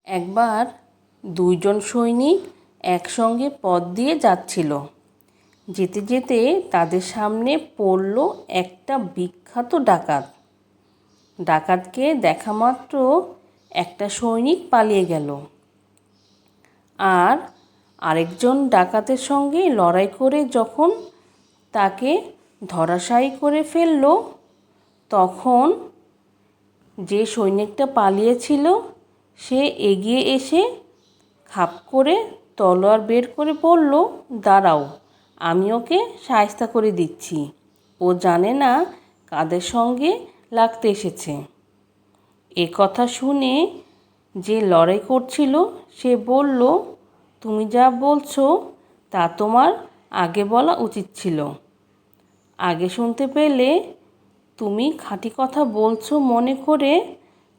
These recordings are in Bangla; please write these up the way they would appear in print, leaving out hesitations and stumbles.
একবার দুইজন সৈনিক একসঙ্গে পথ দিয়ে যাচ্ছিল। যেতে যেতে তাদের সামনে পড়ল একটা বিখ্যাত ডাকাত। ডাকাতকে দেখা মাত্র একটা সৈনিক পালিয়ে গেল, আর আরেকজন ডাকাতের সঙ্গে লড়াই করে যখন তাকে ধরাশায়ী করে ফেলল, তখন যে সৈনিকটা পালিয়েছিল সে এগিয়ে এসে খাপ করে তলোয়ার বের করে বলল, দাঁড়াও, আমি ওকে শায়েস্তা করে দিচ্ছি। ও জানে না কাদের সঙ্গে লাগতে এসেছে। এ কথা শুনে যে লড়াই করছিল সে বলল, তুমি যা বলছো তা তোমার আগে বলা উচিত ছিল। আগে শুনতে পেলে তুমি খাঁটি কথা বলছো মনে করে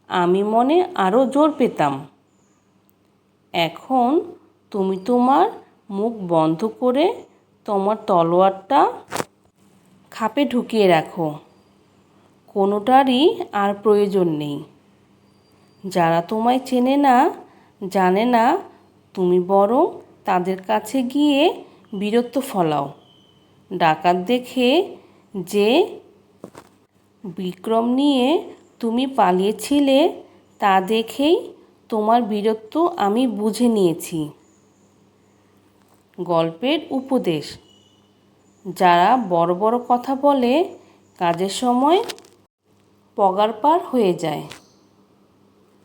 আমি মনে আরও জোর পেতাম। এখন তুমি তোমার মুখ বন্ধ করে তোমার তলোয়ারটা খাপে ঢুকিয়ে রাখো। কোনোটারই আর প্রয়োজন নেই। যারা তোমায় চেনে না, জানে না, তুমি বরং তাদের কাছে গিয়ে বীরত্ব ফলাও। ডাকাত দেখে যে বিক্রম নিয়ে তুমি পালিয়েছিলে তা দেখেই তোমার বীরত্ব আমি বুঝে নিয়েছি। গল্পের উপদেশ: যারা বড় বড় কথা বলে কাজের সময় পগারপার হয়ে যায়।